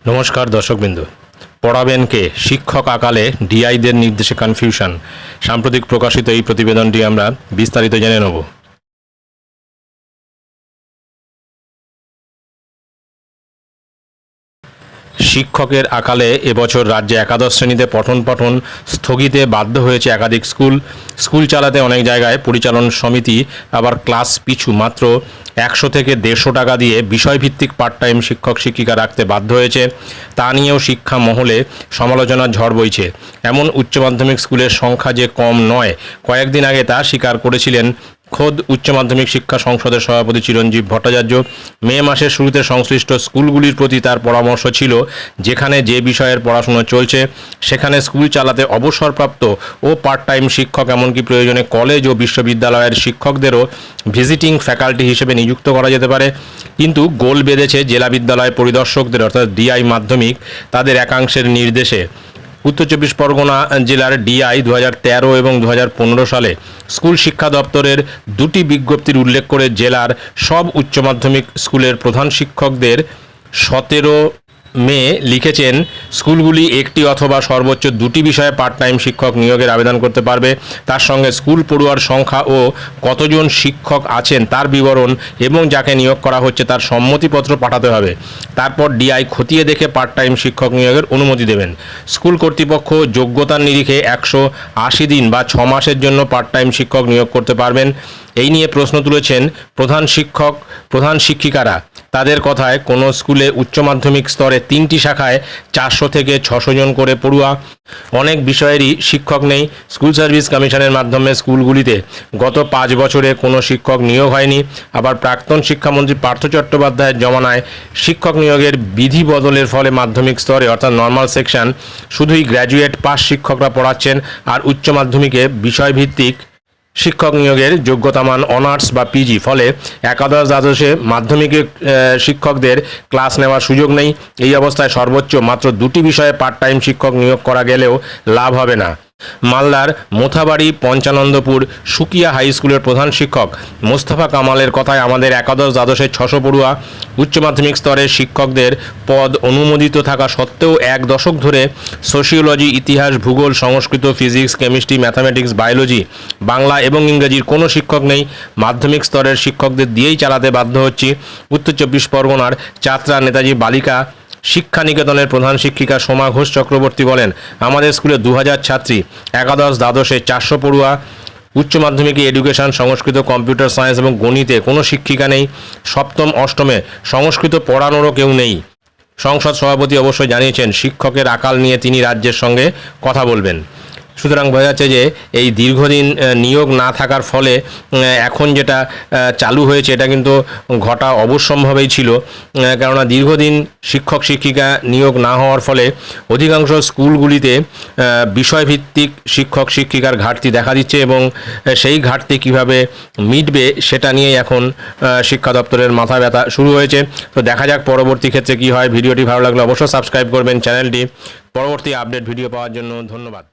নমস্কার দর্শকবৃন্দ। পড়াবেন কে, শিক্ষক আকালে ডিআইদের নির্দেশে কনফিউশন। সাম্প্রতিক প্রকাশিত এই প্রতিবেদনটি আমরা বিস্তারিত জেনে নেব। শিক্ষকের আকালে এবছর রাজ্যে একাদশ শ্রেণীতে পঠন পাঠন স্থগিতে বাধ্য হয়েছে একাধিক স্কুল চালাতে অনেক জায়গায় পরিচালন সমিতি আবার ক্লাস পিছু মাত্র 100 থেকে 150 টাকা দিয়ে বিষয়ভিত্তিক পার্ট টাইম শিক্ষক শিক্ষিকা রাখতে বাধ্য হয়েছে। তা নিয়েও শিক্ষা মহলে সমালোচনার ঝড় বইছে। এমন উচ্চ মাধ্যমিক স্কুলের সংখ্যা যে কম নয়, কয়েকদিন আগে তা স্বীকার করেছিলেন খোদ উচ্চ মাধ্যমিক শিক্ষা সংসদের সভাপতি চিরঞ্জীব ভট্টাচার্য। মে মাসের শুরুতে সংশ্লিষ্ট স্কুলগুলির প্রতি তার পরামর্শ ছিল, যেখানে যে বিষয়ের পড়াশোনা চলছে সেখানে স্কুল চালাতে অবসরপ্রাপ্ত ও পার্ট টাইম শিক্ষক, এমনকি প্রয়োজনে কলেজ ও বিশ্ববিদ্যালয়ের শিক্ষকদেরও ভিজিটিং ফ্যাকাল্টি হিসেবে নিযুক্ত করা যেতে পারে। কিন্তু গোল বেঁধেছে জেলা বিদ্যালয় পরিদর্শকদের, অর্থাৎ ডিআই মাধ্যমিক, তাদের একাংশের নির্দেশে। উত্তর চব্বিশ পরগনা জেলার ডিআই 2013 এবং 2015 সালে স্কুল শিক্ষা দপ্তরের দুটি বিজ্ঞপ্তির উল্লেখ করে জেলার সব উচ্চ মাধ্যমিক স্কুলের প্রধান শিক্ষকদের 17 মে লিখেছেন, স্কুলগুলি একটি অথবা সর্বোচ্চ দুটি বিষয়ে পার্ট টাইম শিক্ষক নিয়োগের আবেদন করতে পারবে। তার সঙ্গে স্কুল পড়ুয়ার সংখ্যা ও কতজন শিক্ষক আছেন তার বিবরণ এবং যাকে নিয়োগ করা হচ্ছে তার সম্মতিপত্র পাঠাতে হবে। তারপর ডিআই খতিয়ে দেখে পার্ট টাইম শিক্ষক নিয়োগের অনুমতি দেবেন। স্কুল কর্তৃপক্ষ যোগ্যতার নিরিখে 180 দিন বা 6 মাসের জন্য পার্ট টাইম শিক্ষক নিয়োগ করতে পারবেন। এই নিয়ে প্রশ্ন তুলেছেন প্রধান শিক্ষিকারা। তাদের কথায়, কোনো স্কুলে উচ্চ মাধ্যমিক স্তরে 3টি শাখায় 400 থেকে 600 জন করে পড়ুয়া। অনেক বিষয়েরই শিক্ষক নেই। স্কুল সার্ভিস কমিশনের মাধ্যমে স্কুলগুলিতে গত 5 বছরে কোনো শিক্ষক নিয়োগ হয়নি। আবার প্রাক্তন শিক্ষামন্ত্রী পার্থ চট্টোপাধ্যায়ের জমানায় শিক্ষক নিয়োগের বিধি বদলের ফলে মাধ্যমিক স্তরে, অর্থাৎ নর্মাল সেকশন, শুধুই গ্র্যাজুয়েট পাস শিক্ষকরা পড়াচ্ছেন, আর উচ্চ মাধ্যমিকে বিষয়ভিত্তিক শিক্ষক নিয়োগের যোগ্যতামান অনার্স বা পিজি। ফলে একাদশ দ্বাদশে মাধ্যমিকের শিক্ষকদের ক্লাস নেওয়ার সুযোগ নেই। এই অবস্থায় সর্বোচ্চ মাত্র 2টি বিষয়ে পার্ট টাইম শিক্ষক নিয়োগ করা গেলেও লাভ হবে না। মালদার মোথাবাড়ি পঞ্চানন্দপুর সুকিয়া হাই স্কুলের প্রধান শিক্ষক মোস্তফা কামালের কথায়, আমাদের একাদশ দ্বাদশে 600 পড়ুয়া। উচ্চ মাধ্যমিক স্তরের শিক্ষকদের পদ অনুমোদিত থাকা সত্ত্বেও 1 দশক ধরে সোশিওলজি, ইতিহাস, ভূগোল, সংস্কৃত, physics, chemistry, mathematics, biology, Bangla এবং ইংরেজির কোনো শিক্ষক নেই। মাধ্যমিক স্তরের শিক্ষকদের দিয়েই চালাতে বাধ্য হচ্ছি। উত্তর চব্বিশ পরগনার চাতরা নেতাজি বালিকা শিক্ষা নিকেতনের প্রধান শিক্ষিকা সোমা ঘোষ চক্রবর্তী বলেন, আমাদের স্কুলে 2000 ছাত্রী, একাদশ দ্বাদশে 400 পড়ুয়া। উচ্চ মাধ্যমিকে এডুকেশন, সংস্কৃত, কম্পিউটার সায়েন্স এবং গণিতে কোনো শিক্ষিকা নেই। সপ্তম অষ্টমে সংস্কৃত পড়ানোরও কেউ নেই। সংসদ সভাপতি অবশ্যই জানিয়েছেন, শিক্ষকের আকাল নিয়ে তিনি রাজ্যের সঙ্গে কথা বলবেন। সুতরাং বোঝা যাচ্ছে যে এই দীর্ঘদিন নিয়োগ না থাকার ফলে এখন যেটা চালু হয়েছে এটা কিন্তু ঘটা অবশ্যম্ভাবী ছিল। কেননা দীর্ঘদিন শিক্ষক শিক্ষিকা নিয়োগ না হওয়ার ফলে অধিকাংশ স্কুলগুলিতে বিষয়ভিত্তিক শিক্ষক শিক্ষিকার ঘাটতি দেখা দিচ্ছে, এবং সেই ঘাটতি কিভাবে মিটবে সেটা নিয়েই এখন শিক্ষা দপ্তরের মাথা ব্যথা শুরু হয়েছে। তো দেখা যাক পরবর্তী ক্ষেত্রে কি হয়। ভিডিওটি ভালো লাগলে অবশ্যই সাবস্ক্রাইব করবেন চ্যানেলটি। পরবর্তী আপডেট ভিডিও পাওয়ার জন্য ধন্যবাদ।